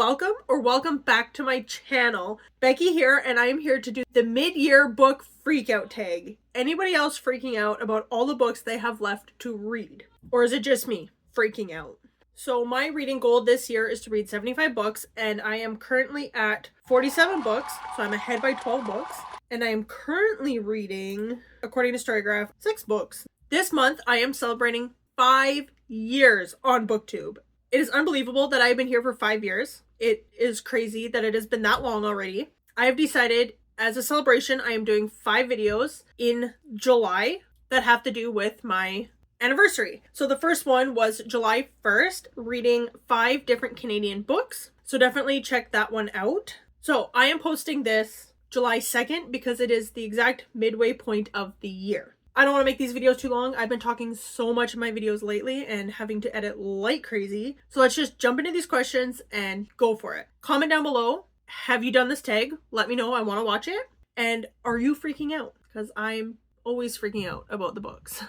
welcome back to my channel. Becky here, and I am here to do the mid-year book freakout tag. Anybody else freaking out about all the books they have left to read? Or is it just me freaking out? So my reading goal this year is to read 75 books, and I am currently at 47 books, so I'm ahead by 12 books. And I am currently reading, according to Storygraph, 6 books. This month, I am celebrating 5 years on BookTube. It is unbelievable that I've been here for 5 years. It is crazy that it has been that long already. I have decided, as a celebration, I am doing 5 videos in July that have to do with my anniversary. So the first one was July 1st, reading 5 different Canadian books. So definitely check that one out. So I am posting this July 2nd because it is the exact midway point of the year. I don't want to make these videos too long. I've been talking so much in my videos lately and having to edit like crazy. So let's just jump into these questions and go for it. Comment down below. Have you done this tag? Let me know. I want to watch it. And are you freaking out? Because I'm always freaking out about the books.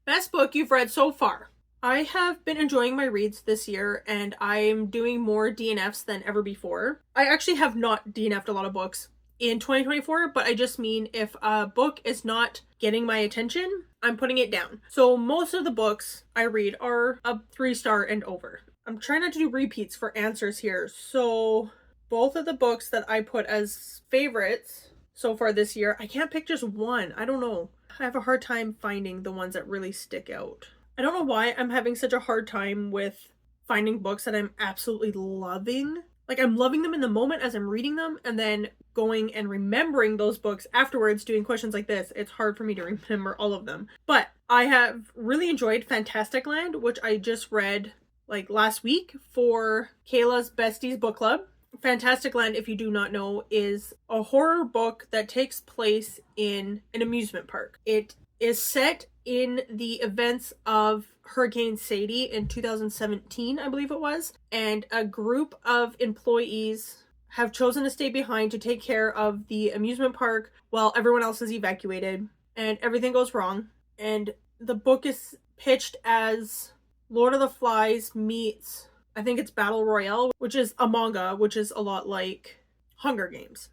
Best book you've read so far. I have been enjoying my reads this year and I'm doing more DNFs than ever before. I actually have not DNF'd a lot of books in 2024, but I just mean if a book is not getting my attention, I'm putting it down. So most of the books I read are a 3-star and over. I'm trying not to do repeats for answers here. So both of the books that I put as favorites so far this year, I can't pick just one. I don't know. I have a hard time finding the ones that really stick out. I don't know why I'm having such a hard time with finding books that I'm absolutely loving. Like, I'm loving them in the moment as I'm reading them, and then going and remembering those books afterwards, doing questions like this. It's hard for me to remember all of them. But I have really enjoyed Fantastic Land, which I just read like last week for Kayla's Besties Book Club. Fantastic Land, if you do not know, is a horror book that takes place in an amusement park. It is set in the events of Hurricane Sadie in 2017, I believe it was, and a group of employees have chosen to stay behind to take care of the amusement park while everyone else is evacuated, and everything goes wrong. And the book is pitched as Lord of the Flies meets, I think it's Battle Royale, which is a manga, which is a lot like Hunger Games.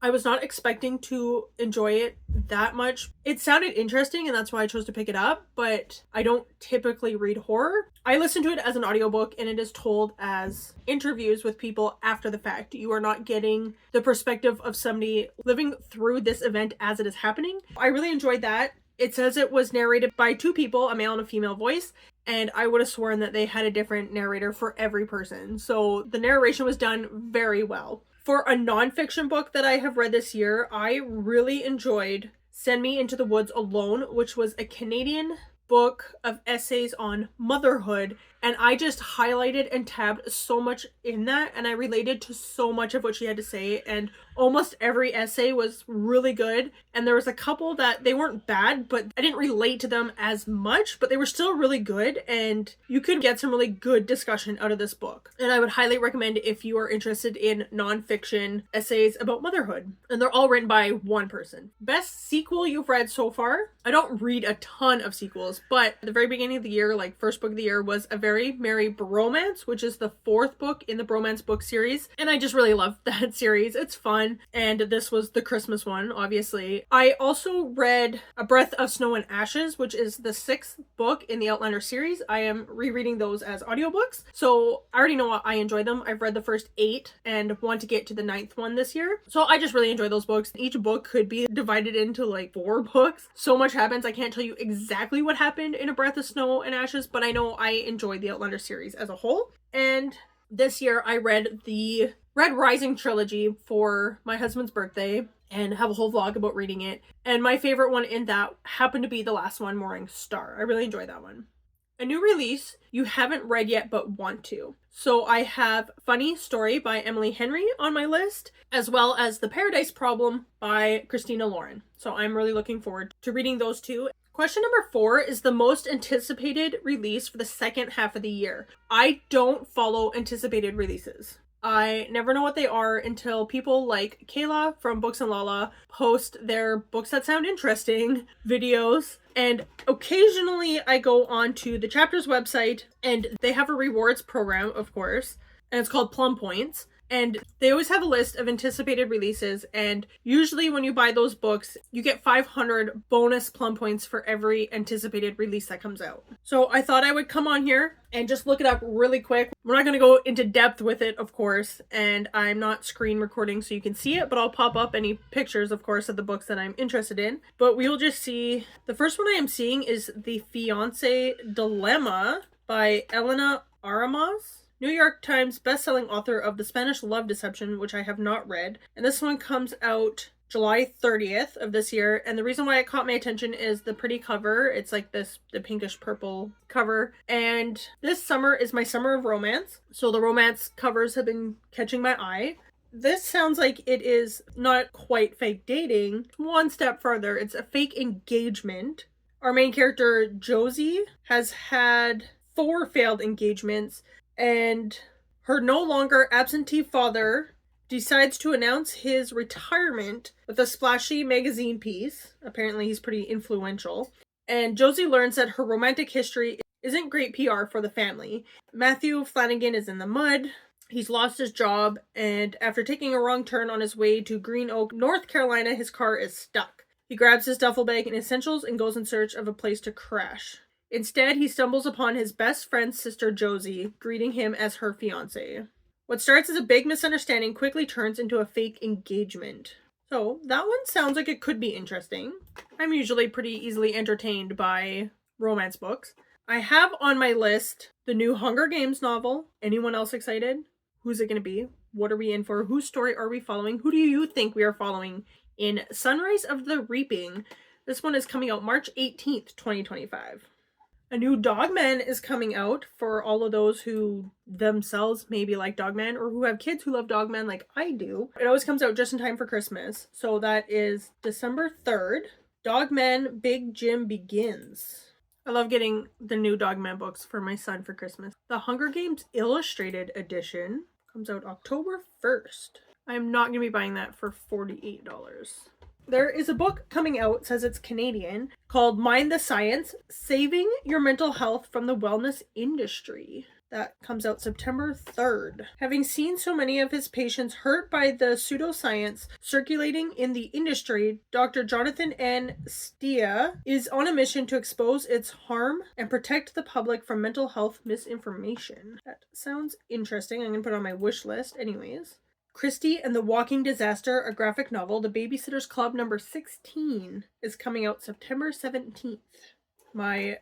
I was not expecting to enjoy it that much. It sounded interesting and that's why I chose to pick it up, but I don't typically read horror. I listened to it as an audiobook and it is told as interviews with people after the fact. You are not getting the perspective of somebody living through this event as it is happening. I really enjoyed that. It says it was narrated by 2 people, a male and a female voice, and I would have sworn that they had a different narrator for every person. So the narration was done very well. For a nonfiction book that I have read this year, I really enjoyed Send Me Into the Woods Alone, which was a Canadian book of essays on motherhood, and I just highlighted and tabbed so much in that, and I related to so much of what she had to say, and almost every essay was really good. And there was a couple that they weren't bad, but I didn't relate to them as much, but they were still really good, and you could get some really good discussion out of this book. And I would highly recommend if you are interested in nonfiction essays about motherhood, and they're all written by one person. Best sequel you've read so far? I don't read a ton of sequels, but at the very beginning of the year, like first book of the year, was A Very Merry Bromance, which is the 4th book in the Bromance book series. And I just really love that series. It's fun. And this was the Christmas one, obviously. I also read A Breath of Snow and Ashes, which is the 6th book in the Outlander series. I am rereading those as audiobooks. So I already know I enjoy them. I've read the first 8 and want to get to the 9th one this year. So I just really enjoy those books. Each book could be divided into like 4 books. So much happens. I can't tell you exactly what happened in A Breath of Snow and Ashes, but I know I enjoyed the Outlander series as a whole. And this year I read the Red Rising trilogy for my husband's birthday and have a whole vlog about reading it. And my favorite one in that happened to be the last one, Morning Star. I really enjoyed that one. A new release you haven't read yet but want to. So I have Funny Story by Emily Henry on my list, as well as The Paradise Problem by Christina Lauren. So I'm really looking forward to reading those 2. Question number 4 is the most anticipated release for the second half of the year. I don't follow anticipated releases. I never know what they are until people like Kayla from Books and Lala post their books that sound interesting videos. And occasionally I go on to the chapter's website and they have a rewards program, of course. and it's called Plum Points. And they always have a list of anticipated releases, and usually when you buy those books, you get 500 bonus plum points for every anticipated release that comes out. So I thought I would come on here and just look it up really quick. We're not going to go into depth with it, of course, and I'm not screen recording so you can see it, but I'll pop up any pictures, of course, of the books that I'm interested in. But we'll just see. The first one I am seeing is The Fiancé Dilemma by Elena Aramas, New York Times bestselling author of The Spanish Love Deception, which I have not read. And this one comes out July 30th of this year. And the reason why it caught my attention is the pretty cover. It's like the pinkish purple cover. And this summer is my summer of romance. So the romance covers have been catching my eye. This sounds like it is not quite fake dating. One step further, it's a fake engagement. Our main character, Josie, has had 4 failed engagements, and her no longer absentee father decides to announce his retirement with a splashy magazine piece. Apparently he's pretty influential. And Josie learns that her romantic history isn't great PR for the family. Matthew Flanagan is in the mud. He's lost his job, and after taking a wrong turn on his way to Green Oak, North Carolina, his car is stuck. He grabs his duffel bag and essentials and goes in search of a place to crash. Instead, he stumbles upon his best friend's sister, Josie, greeting him as her fiancé. What starts as a big misunderstanding quickly turns into a fake engagement. So, that one sounds like it could be interesting. I'm usually pretty easily entertained by romance books. I have on my list the new Hunger Games novel. Anyone else excited? Who's it going to be? What are we in for? Whose story are we following? Who do you think we are following in Sunrise of the Reaping? This one is coming out March 18th, 2025. A new Dogman is coming out for all of those who themselves maybe like Dogman, or who have kids who love Dogman like I do. It always comes out just in time for Christmas. So that is December 3rd. Dogman Big Jim Begins. I love getting the new Dogman books for my son for Christmas. The Hunger Games Illustrated Edition comes out October 1st. I'm not going to be buying that for $48. There is a book coming out, it says it's Canadian, called Mind the Science, Saving Your Mental Health from the Wellness Industry. That comes out September 3rd. Having seen so many of his patients hurt by the pseudoscience circulating in the industry, Dr. Jonathan N. Stia is on a mission to expose its harm and protect the public from mental health misinformation. That sounds interesting. I'm going to put it on my wish list anyways. Christie and the Walking Disaster, a graphic novel, The Babysitter's Club number 16, is coming out September 17th. My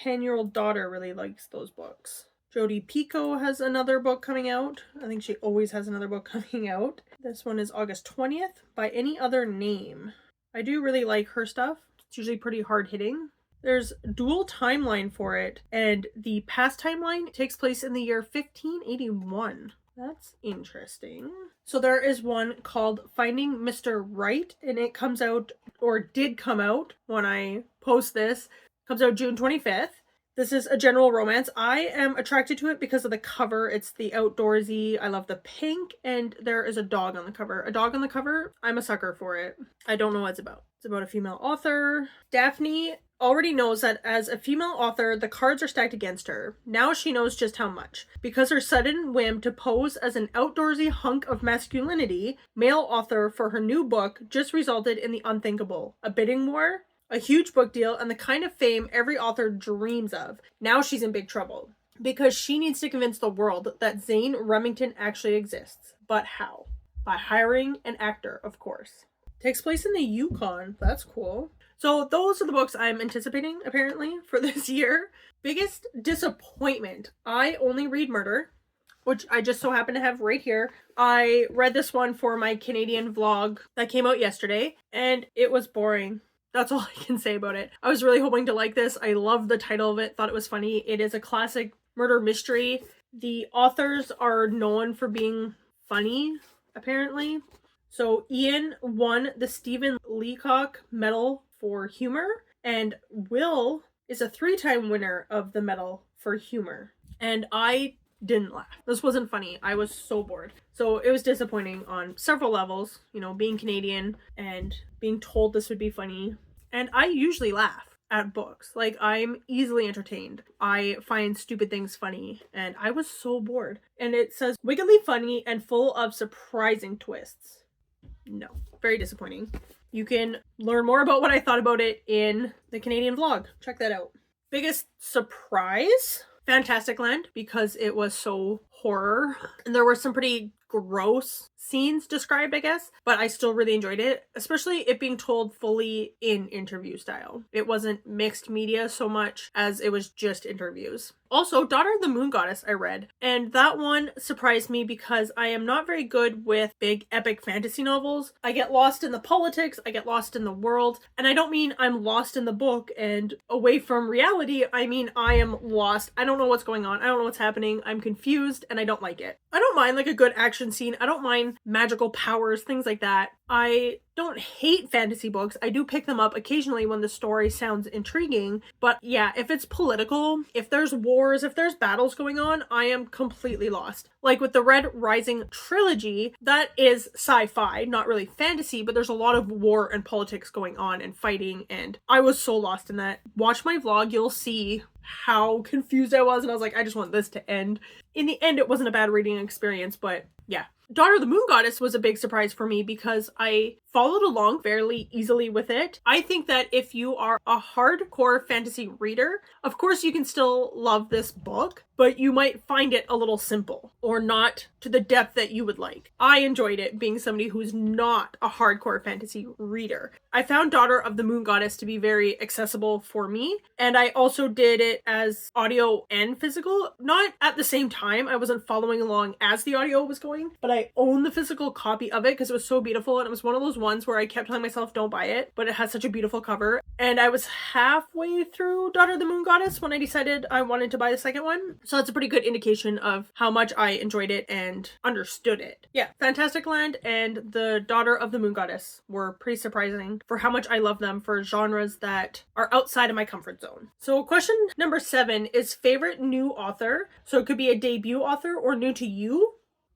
10-year-old daughter really likes those books. Jodi Picoult has another book coming out. I think she always has another book coming out. This one is August 20th, By Any Other Name. I do really like her stuff. It's usually pretty hard-hitting. There's dual timeline for it, and the past timeline takes place in the year 1581. That's interesting. So there is one called Finding Mr. Right, and it comes out, or did come out when I post this, comes out June 25th. This is a general romance. I am attracted to it because of the cover. It's the outdoorsy. I love the pink, and there is a dog on the cover. A dog on the cover, I'm a sucker for it. I don't know what it's about. It's about a female author. Daphne already knows that as a female author, the cards are stacked against her. Now she knows just how much. Because her sudden whim to pose as an outdoorsy hunk of masculinity, male author for her new book just resulted in the unthinkable. A bidding war, a huge book deal, and the kind of fame every author dreams of. Now she's in big trouble. Because she needs to convince the world that Zane Remington actually exists. But how? By hiring an actor, of course. Takes place in the Yukon. That's cool. So those are the books I'm anticipating, apparently, for this year. Biggest disappointment. I only read murder, which I just so happen to have right here. I read this one for my Canadian vlog that came out yesterday, and it was boring. That's all I can say about it. I was really hoping to like this. I loved the title of it, thought it was funny. It is a classic murder mystery. The authors are known for being funny, apparently. So Ian won the Stephen Leacock Medal for humor, and Will is a 3-time winner of the medal for humor. And I didn't laugh. This wasn't funny. I was so bored. So it was disappointing on several levels, you know, being Canadian and being told this would be funny. And I usually laugh. at books. Like, I'm easily entertained. I find stupid things funny, and I was so bored. And it says wickedly funny and full of surprising twists. No, very disappointing. You can learn more about what I thought about it in the Canadian vlog. Check that out. Biggest surprise? Fantasticland, because it was so horror. And there were some pretty gross scenes described, I guess, but I still really enjoyed it, especially it being told fully in interview style. It wasn't mixed media so much as it was just interviews. Also, Daughter of the Moon Goddess I read, and that one surprised me because I am not very good with big epic fantasy novels. I get lost in the politics, I get lost in the world, and I don't mean I'm lost in the book and away from reality, I mean I am lost. I don't know what's going on, I don't know what's happening, I'm confused, and I don't like it. I don't mind like a good action scene, I don't mind magical powers, things like that. I don't hate fantasy books. I do pick them up occasionally when the story sounds intriguing. But yeah, if it's political, if there's wars, if there's battles going on, I am completely lost. Like with the Red Rising trilogy, that is sci-fi, not really fantasy, but there's a lot of war and politics going on and fighting, and I was so lost in that. Watch my vlog, you'll see how confused I was, and I was like, I just want this to end. In the end, it wasn't a bad reading experience, but yeah. Daughter of the Moon Goddess was a big surprise for me because I followed along fairly easily with it. I think that if you are a hardcore fantasy reader, of course you can still love this book, but you might find it a little simple or not to the depth that you would like. I enjoyed it being somebody who's not a hardcore fantasy reader. I found Daughter of the Moon Goddess to be very accessible for me, and I also did it as audio and physical, not at the same time. I wasn't following along as the audio was going, but I own the physical copy of it because it was so beautiful, and it was one of those ones where I kept telling myself don't buy it, but it has such a beautiful cover. And I was halfway through Daughter of the Moon Goddess when I decided I wanted to buy the second one, so that's a pretty good indication of how much I enjoyed it and understood it. Yeah, Fantasticland and the Daughter of the Moon Goddess were pretty surprising for how much I love them for genres that are outside of my comfort zone. So question number 7 is favorite new author. So it could be a debut author or new to you.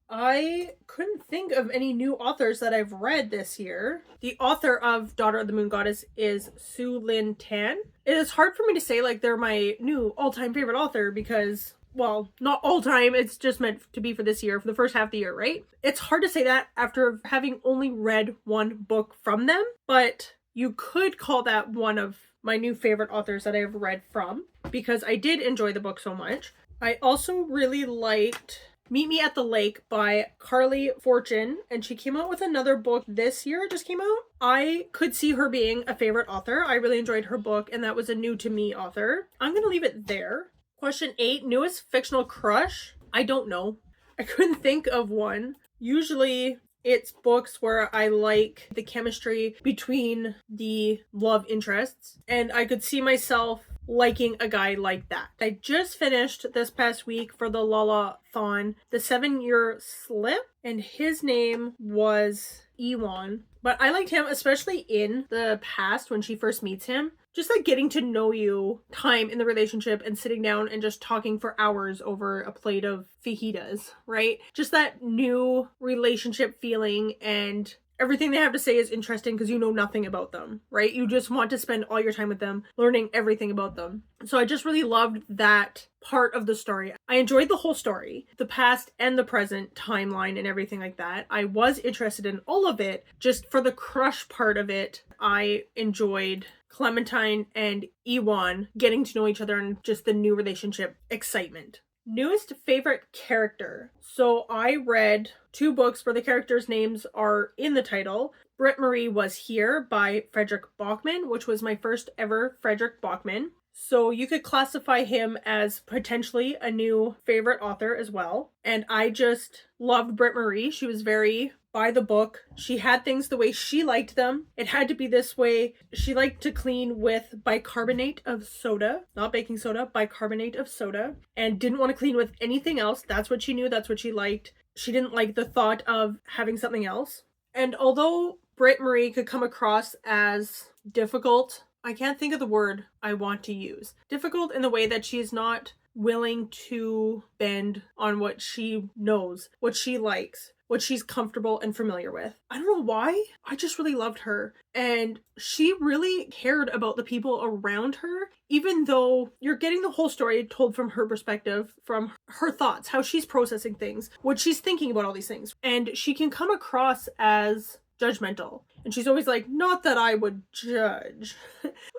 I couldn't think of any new authors that I've read this year. The author of Daughter of the Moon Goddess is Su Lin Tan. It is hard for me to say like they're my new all-time favorite author because, well, not all time, it's just meant to be for this year, for the first half of the year, right? It's hard to say that after having only read one book from them, but you could call that one of my new favorite authors that I've read from because I did enjoy the book so much. I also really liked Meet Me at the Lake by Carly Fortune, and she came out with another book this year. It just came out. I could see her being a favorite author. I really enjoyed her book, and that was a new to me author. I'm gonna leave it there. Question 8, newest fictional crush? I don't know. I couldn't think of one. Usually it's books where I like the chemistry between the love interests, and I could see myself liking a guy like that. I just finished this past week for the Lala-thon the 7-Year Slip, and his name was Ewan. But I liked him, especially in the past when she first meets him. Just like getting to know you, time in the relationship, and sitting down and just talking for hours over a plate of fajitas, right? Just that new relationship feeling, and everything they have to say is interesting because you know nothing about them, right? You just want to spend all your time with them, learning everything about them. So I just really loved that part of the story. I enjoyed the whole story, the past and the present timeline and everything like that. I was interested in all of it. Just for the crush part of it, I enjoyed Clementine and Ewan getting to know each other and just the new relationship excitement. Newest favorite character. So I read 2 books where the characters' names are in the title. Britt Marie Was Here by Frederick Bachman, which was my first ever Frederick Bachman. So you could classify him as potentially a new favorite author as well. And I just loved Britt Marie. She was very by the book. She had things the way she liked them. It had to be this way. She liked to clean with bicarbonate of soda, not baking soda, bicarbonate of soda, and didn't want to clean with anything else. That's what she knew. That's what she liked. She didn't like the thought of having something else. And although Britt Marie could come across as difficult, I can't think of the word I want to use. Difficult in the way that she's not willing to bend on what she knows, what she likes. what she's comfortable and familiar with. I don't know why. I just really loved her. And she really cared about the people around her, even though you're getting the whole story told from her perspective, from her thoughts, how she's processing things, what she's thinking about all these things. And she can come across as judgmental. And she's always like, not that I would judge.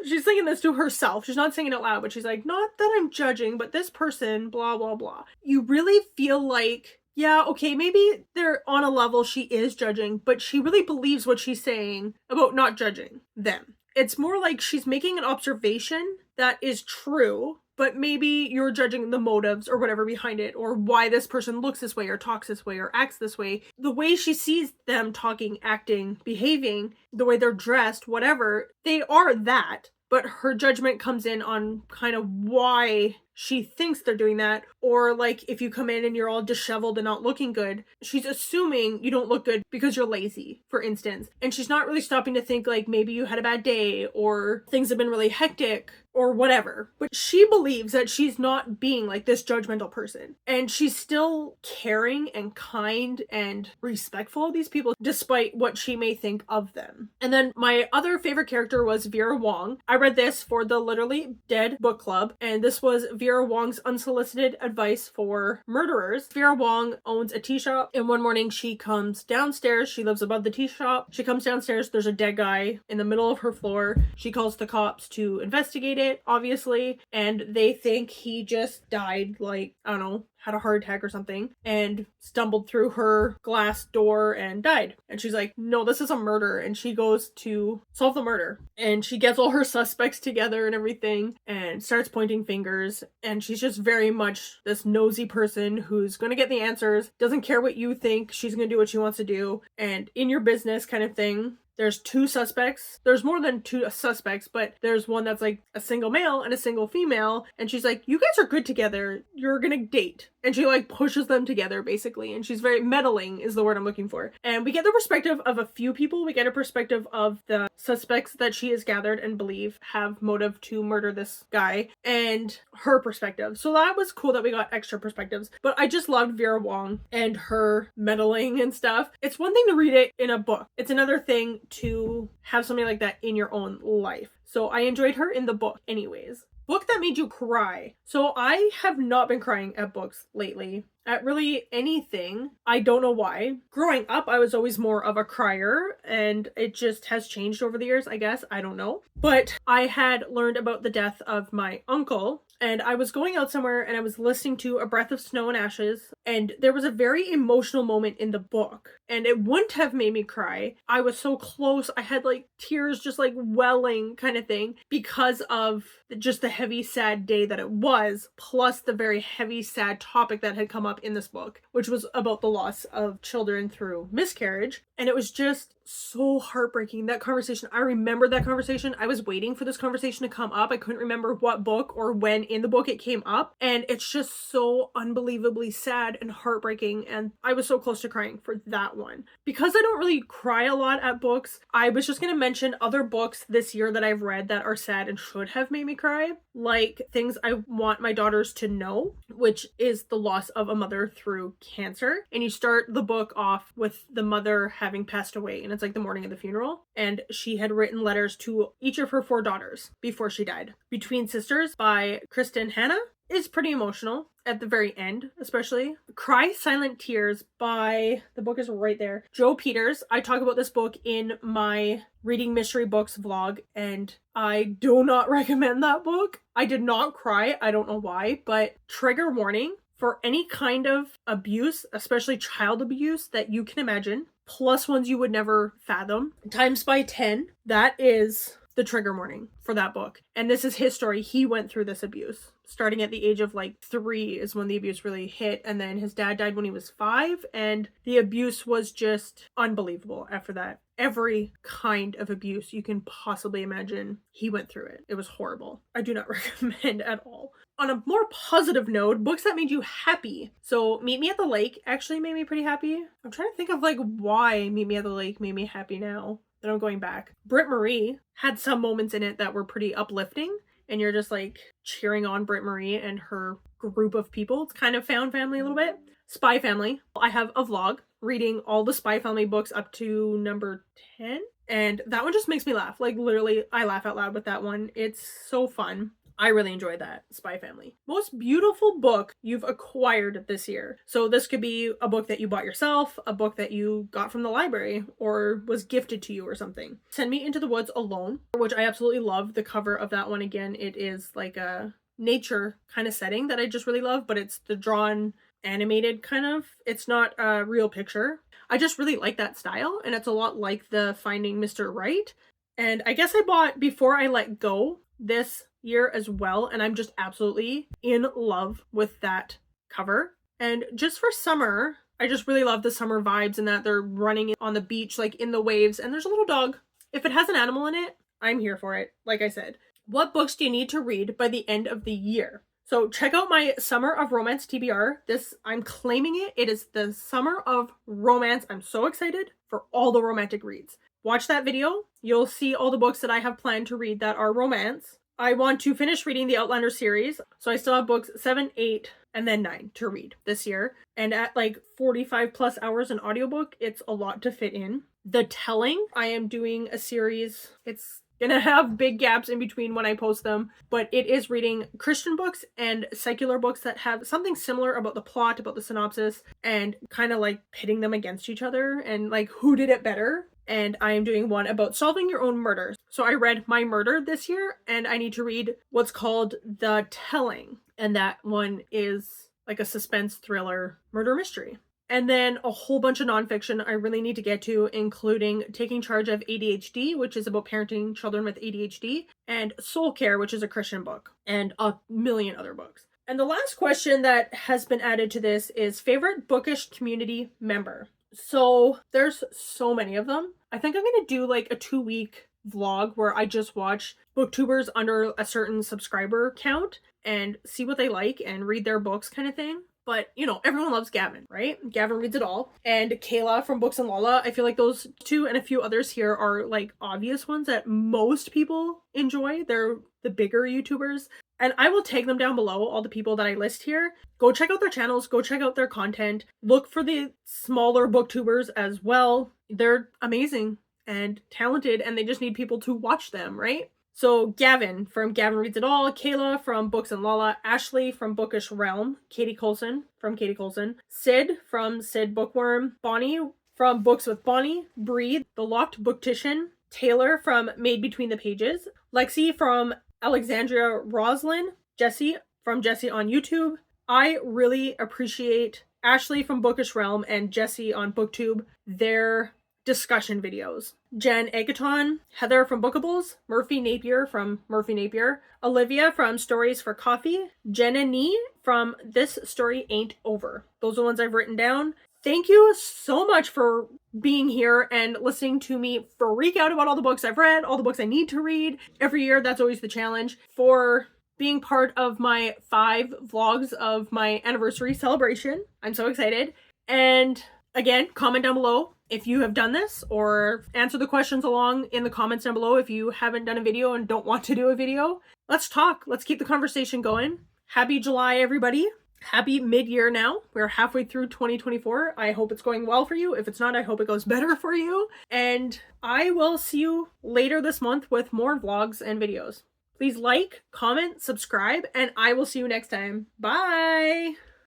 She's saying this to herself. She's not saying it out loud, but she's like, not that I'm judging, but this person, blah, blah, blah. You really feel like, yeah, okay, maybe they're on a level she is judging, but she really believes what she's saying about not judging them. It's more like she's making an observation that is true, but maybe you're judging the motives or whatever behind it, or why this person looks this way or talks this way or acts this way. The way she sees them talking, acting, behaving, the way they're dressed, whatever, they are that. But her judgment comes in on kind of why she thinks they're doing that. Or like if you come in and you're all disheveled and not looking good, she's assuming you don't look good because you're lazy, for instance. And she's not really stopping to think like maybe you had a bad day or things have been really hectic or whatever. But she believes that she's not being like this judgmental person. And she's still caring and kind and respectful of these people despite what she may think of them. And then my other favorite character was Vera Wong. I read this for the Literally Dead book club, and this was Vera Wong's unsolicited advice for murderers. Vera Wong owns a tea shop, and one morning she comes downstairs. She lives above the tea shop. She comes downstairs. There's a dead guy in the middle of her floor. She calls the cops to investigate it, obviously, and they think he just died, like, I don't know, had a heart attack or something, and stumbled through her glass door and died. And she's like, no, this is a murder. And she goes to solve the murder. And she gets all her suspects together and everything and starts pointing fingers. And she's just very much this nosy person who's going to get the answers, doesn't care what you think, she's going to do what she wants to do, and in your business kind of thing. There's two suspects. There's more than two suspects, but there's one that's like a single male and a single female. And she's like, you guys are good together. You're gonna date. And she like pushes them together basically. And she's very meddling is the word I'm looking for. And we get the perspective of a few people. We get a perspective of the suspects that she has gathered and believe have motive to murder this guy, and her perspective. So that was cool that we got extra perspectives. But I just loved Vera Wong and her meddling and stuff. It's one thing to read it in a book. It's another thing to have something like that in your own life. So I enjoyed her in the book anyways. Book that made you cry. So I have not been crying at books lately. At really anything. I don't know why. Growing up, I was always more of a crier, and it just has changed over the years, I guess. I don't know. But I had learned about the death of my uncle, and I was going out somewhere and I was listening to A Breath of Snow and Ashes, and there was a very emotional moment in the book, and it wouldn't have made me cry. I was so close. I had like tears just like welling kind of thing because of just the heavy, sad day that it was, plus the very heavy, sad topic that had come up in this book, which was about the loss of children through miscarriage. And it was just so heartbreaking. That conversation, I remember that conversation. I was waiting for this conversation to come up. I couldn't remember what book or when in the book it came up. And it's just so unbelievably sad and heartbreaking. And I was so close to crying for that one. Because I don't really cry a lot at books, I was just going to mention other books this year that I've read that are sad and should have made me cry. Like Things I Want My Daughters to Know, which is the loss of a mother through cancer. And you start the book off with the mother having passed away, and it's like the morning of the funeral. And she had written letters to each of her 4 daughters before she died. Between Sisters by Kristen Hanna is pretty emotional at the very end, especially. Cry Silent Tears by, the book is right there, Joe Peters. I talk about this book in my Reading Mystery Books vlog, and I do not recommend that book. I did not cry. I don't know why, but trigger warning for any kind of abuse, especially child abuse that you can imagine, plus ones you would never fathom, times by 10, that is the trigger warning for that book. And this is his story. He went through this abuse. Starting at the age of like 3 is when the abuse really hit. And then his dad died when he was 5. And the abuse was just unbelievable after that. Every kind of abuse you can possibly imagine, he went through it. It was horrible. I do not recommend at all. On a more positive note, books that made you happy. So Meet Me at the Lake actually made me pretty happy. I'm trying to think of like why Meet Me at the Lake made me happy now that I'm going back. Britt Marie had some moments in it that were pretty uplifting, and you're just like cheering on Britt Marie and her group of people. It's kind of found family a little bit. Spy Family. I have a vlog reading all the Spy Family books up to number 10. And that one just makes me laugh. Like, literally, I laugh out loud with that one. It's so fun. I really enjoyed that, Spy Family. Most beautiful book you've acquired this year. So this could be a book that you bought yourself, a book that you got from the library, or was gifted to you or something. Send Me Into the Woods Alone, which I absolutely love. The cover of that one, again, it is like a nature kind of setting that I just really love, but it's the drawn animated kind of. It's not a real picture. I just really like that style, and it's a lot like the Finding Mr. Right. And I guess I bought Before I Let Go this year as well, and I'm just absolutely in love with that cover. And just for summer, I just really love the summer vibes and that they're running on the beach, like in the waves, and there's a little dog. If it has an animal in it, I'm here for it, like I said. What books do you need to read by the end of the year? So check out my Summer of Romance TBR. I'm claiming it. It is the Summer of Romance. I'm so excited for all the romantic reads. Watch that video. You'll see all the books that I have planned to read that are romance. I want to finish reading the Outlander series, so I still have books 7, 8, and then 9 to read this year. And at like 45 plus hours an audiobook, it's a lot to fit in. The Telling, I am doing a series. It's gonna have big gaps in between when I post them, but it is reading Christian books and secular books that have something similar about the plot, about the synopsis, and kind of like pitting them against each other and like who did it better. And I am doing one about solving your own murders. So I read My Murder this year, and I need to read what's called The Telling, and that one is like a suspense thriller murder mystery. And then a whole bunch of nonfiction I really need to get to, including Taking Charge of ADHD, which is about parenting children with ADHD, and Soul Care, which is a Christian book, and a million other books. And the last question that has been added to this is favorite bookish community member. So there's so many of them. I think I'm going to do like a 2-week vlog where I just watch booktubers under a certain subscriber count and see what they like and read their books kind of thing. But, you know, everyone loves Gavin, right? Gavin reads it all. And Kayla from Books and Lala, I feel like those two and a few others here are like obvious ones that most people enjoy. They're the bigger YouTubers. And I will tag them down below, all the people that I list here. Go check out their channels. Go check out their content. Look for the smaller booktubers as well. They're amazing and talented, and they just need people to watch them, right? So Gavin from Gavin Reads It All, Kayla from Books and Lala, Ashley from Bookish Realm, Katie Colson from Katie Colson, Sid from Sid Bookworm, Bonnie from Books with Bonnie, Bree, The Locked Booktician, Taylor from Made Between the Pages, Lexi from Alexandria Roslyn, Jessie from Jessie on YouTube. I really appreciate Ashley from Bookish Realm and Jessie on BookTube, their discussion videos. Jen Agaton, Heather from Bookables, Murphy Napier from Murphy Napier, Olivia from Stories for Coffee, Jenna Nee from This Story Ain't Over. Those are the ones I've written down. Thank you so much for being here and listening to me freak out about all the books I've read, all the books I need to read. Every year, that's always the challenge. For being part of my 5 vlogs of my anniversary celebration. I'm so excited. And again, comment down below if you have done this, or answer the questions along in the comments down below if you haven't done a video and don't want to do a video. Let's talk. Let's keep the conversation going. Happy July, everybody. Happy mid-year now. We're halfway through 2024. I hope it's going well for you. If it's not, I hope it goes better for you. And I will see you later this month with more vlogs and videos. Please like, comment, subscribe, and I will see you next time. Bye!